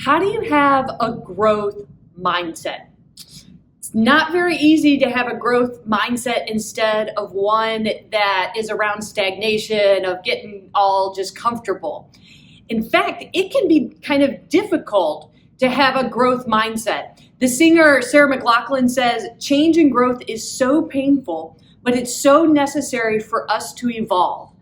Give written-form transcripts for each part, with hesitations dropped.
How do you have a growth mindset? It's not very easy to have a growth mindset instead of one that is around stagnation, of getting all just comfortable. In fact, it can be kind of difficult to have a growth mindset. The singer Sarah McLachlan says, change and growth is so painful, but it's so necessary for us to evolve.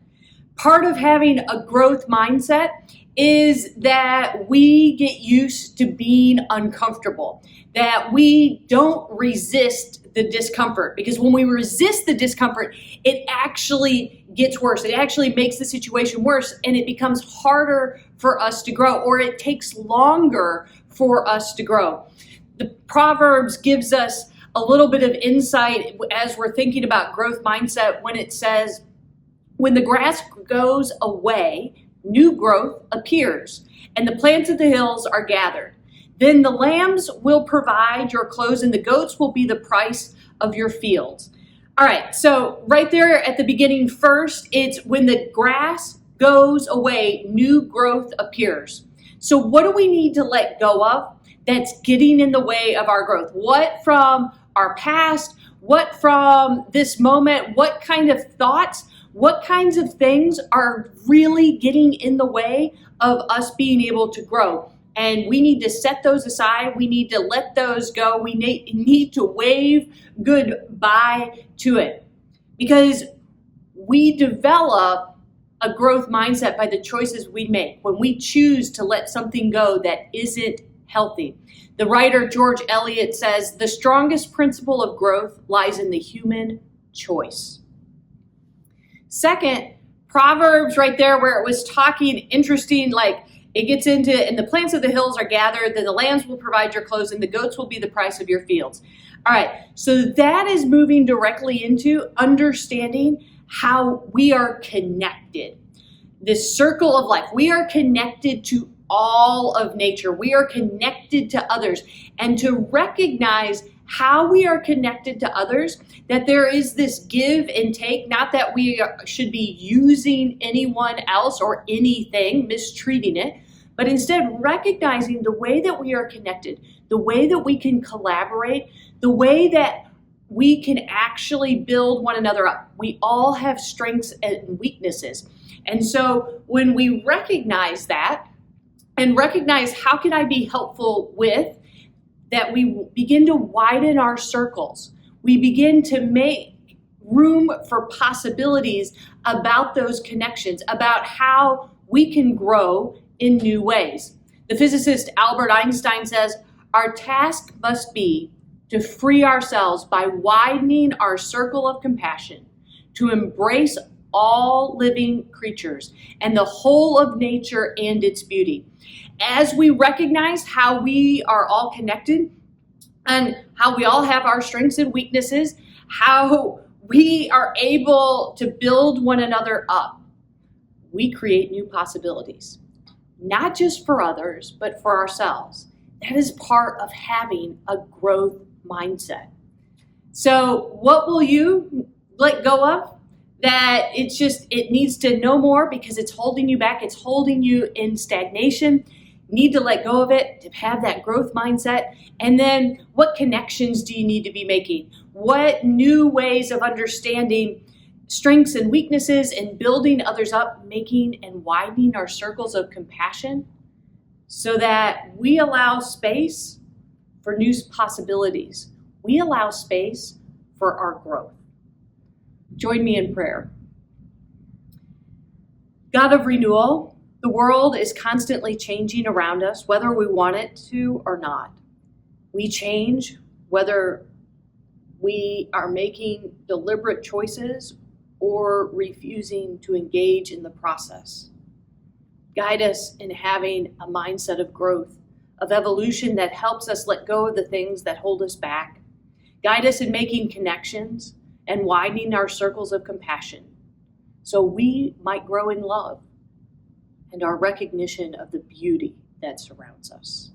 Part of having a growth mindset is that we get used to being uncomfortable, that we don't resist the discomfort, because when we resist the discomfort, it actually gets worse. It actually makes the situation worse, and it becomes harder for us to grow, or it takes longer for us to grow. The Proverbs gives us a little bit of insight as we're thinking about growth mindset when it says, when the grass goes away, new growth appears, and the plants of the hills are gathered. Then the lambs will provide your clothes, and the goats will be the price of your fields. All right, so right there at the beginning first, it's when the grass goes away, new growth appears. So what do we need to let go of that's getting in the way of our growth? What from our past? What from this moment? What kind of thoughts? What kinds of things are really getting in the way of us being able to grow? And we need to set those aside. We need to let those go. We need to wave goodbye to it, because we develop a growth mindset by the choices we make when we choose to let something go that isn't healthy. The writer George Eliot says, the strongest principle of growth lies in the human choice. Second, Proverbs right there where it was talking interesting, like it gets into, and the plants of the hills are gathered, then the lambs will provide your clothes, and the goats will be the price of your fields. All right, so that is moving directly into understanding how we are connected. This circle of life, we are connected to all of nature. We are connected to others, and to recognize how we are connected to others, that there is this give and take, not that we should be using anyone else or anything, mistreating it, but instead recognizing the way that we are connected, the way that we can collaborate, the way that we can actually build one another up. We all have strengths and weaknesses. And so when we recognize that and recognize how can I be helpful with, that we begin to widen our circles. We begin to make room for possibilities about those connections, about how we can grow in new ways. The physicist Albert Einstein says, our task must be to free ourselves by widening our circle of compassion, to embrace all living creatures and the whole of nature and its beauty. As we recognize how we are all connected and how we all have our strengths and weaknesses, how we are able to build one another up, we create new possibilities, not just for others, but for ourselves. That is part of having a growth mindset. So what will you let go of? That it needs to know more because it's holding you back. It's holding you in stagnation. You need to let go of it to have that growth mindset. And then what connections do you need to be making? What new ways of understanding strengths and weaknesses and building others up, making and widening our circles of compassion so that we allow space for new possibilities. We allow space for our growth. Join me in prayer. God of renewal, the world is constantly changing around us, whether we want it to or not. We change whether we are making deliberate choices or refusing to engage in the process. Guide us in having a mindset of growth, of evolution that helps us let go of the things that hold us back. Guide us in making connections and widening our circles of compassion so we might grow in love and our recognition of the beauty that surrounds us.